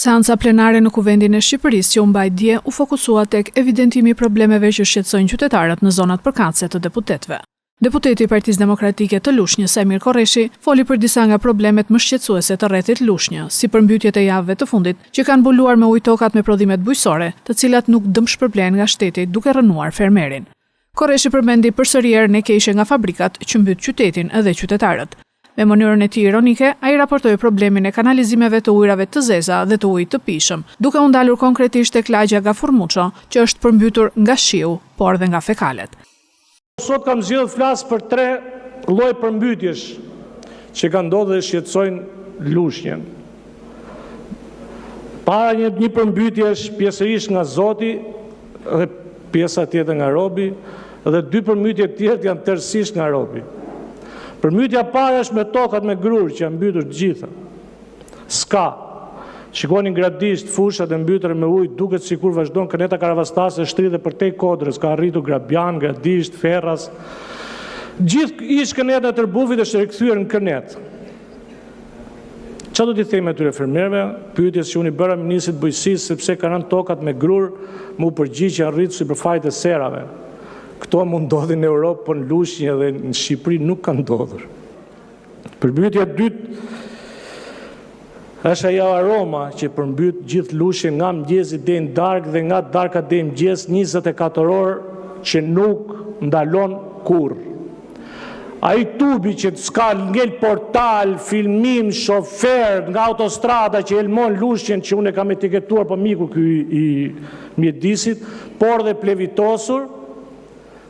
Seanca plenare në Kuvendin e Shqipërisë që u mbaj dje u fokusua tek evidentimi i problemeve që shqetësojnë qytetarët në zonat përkatëse të deputetëve. Deputeti i Partisë Demokratike të Lushnjës, Emir Korreshi, foli për disa nga problemet më shqetësuese të rrethit Lushnjë, si përmbytjet e javëve të fundit që kanë mbuluar me ujtokat me prodhimet bujqësore, të cilat nuk dëmshpërblen nga shteti duke rënuar fermerin. Korreshi përmendi përsëri erën e keqe nga fabrikat që mbyt qytetin edhe qytetarët. Me mënyrën e tij ironike, ai raportoi problemin e kanalizimeve të ujrave të zeza dhe të ujit të pishëm, duke u ndalur konkretisht tek lagja Gafur Muço, që është përmbytur nga shiu, por dhe nga fekalet. Sot kam zgjedhur flas për 3 lloj përmbytjesh që kanë ndodhur dhe shqetësojnë Lushnjën. Para një përmbytjesh pjesërisht nga Zoti dhe pjesa tjetër nga robi, dhe 2 përmbytje tjetër janë tërësisht nga robi. Përmbytja parë është me tokat me grur që janë mbytur të gjitha. S'ka. Shikoni gradisht fushat e mbytura me ujë, duket sikur vazhdon këneta Karavastase shtridhe përtej Kodrës, ka arritur Grabian, Gradisht, Ferras. Gjithë ish këneta e Tërbufit është rikthyer në kënet. Çfarë do t'i themi atyre fermerëve? Pyetjes që unë i bëra ministrit bujqësisë sepse kanë rënë tokat me grur, mu përgjigj që janë rritur sipërfaqet e serave. Këto mund ndodhin në Europë, por në Lushnjë dhe në Shqipëri nuk kanë ndodhur. Përmbytja e dytë është ajo aroma që përmbyt gjithë Lushnjën nga mëngjesi deri në darkë dhe nga darka deri në mëngjes 24 orë që nuk ndalon kurrë. Ai tubi që s'ka ngel portal, filmim, shofer nga autostrada që elmon Lushnjën, që unë e kam etiketuar po miku ky i mjedisit, por dhe plevitosur,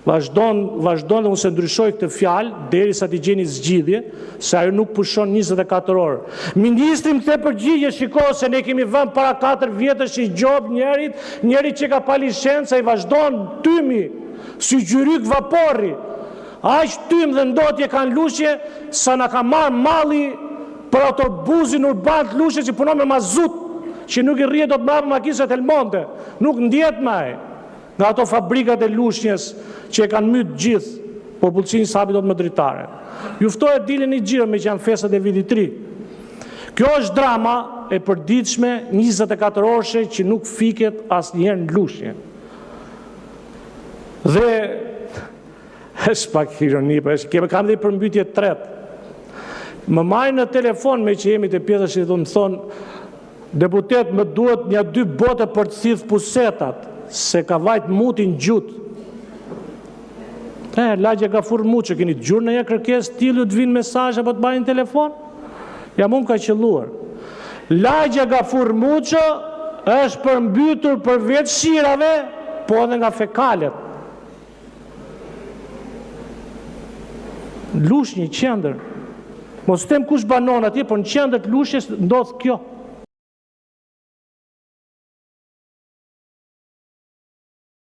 vazhdon dhe unë se ndryshoj këtë fjalë derisa t'i gjeni zgjidhje, se ajo nuk pushon 24 orë. Ministri më the përgjigje, shiko se ne kemi vënë para 4 vjetësh i gjob njëri që ka pa licencë, ai vazhdon tymi, si gjyryk vaporri. Aq tym dhe ndotje kanë Lushnjë sa na ka marrë malli për autobusin urban të Lushnjës që punon me mazut, që nuk i rrihet dot mbrapa makinës Telmonte, nuk ndjet më ai. Nga ato fabrikat e Lushnjës që e kanë myt gjithë popullsinë sa hapi dot më dritare. Ju ftoj të dileni xhiro me që janë festat e vitit të ri. Kjo është drama e përditshme 24 orëshe që nuk fiket asnjëherë në Lushnjë. Dhe është pak ironi, kam dhe i përmbytje të tretë. Më marrin në telefon me që jemi të pjesës që më thonë, deputet më duhet një 2 bote për të thith pusetat, se ka vajt mutin gjutë. Lagja Gafur Muço, keni të gjurë në një kërkes, t'ilë të vinë mesazhe për të marrin në telefon? Jam unë ka qelluar. Lagja Gafur Muço është përmbytur për vetë shirave, po edhe nga fekalet. Lushnjë, qendër. Mos them kush banon atje, por në qendër të Lushnjës ndodh kjo.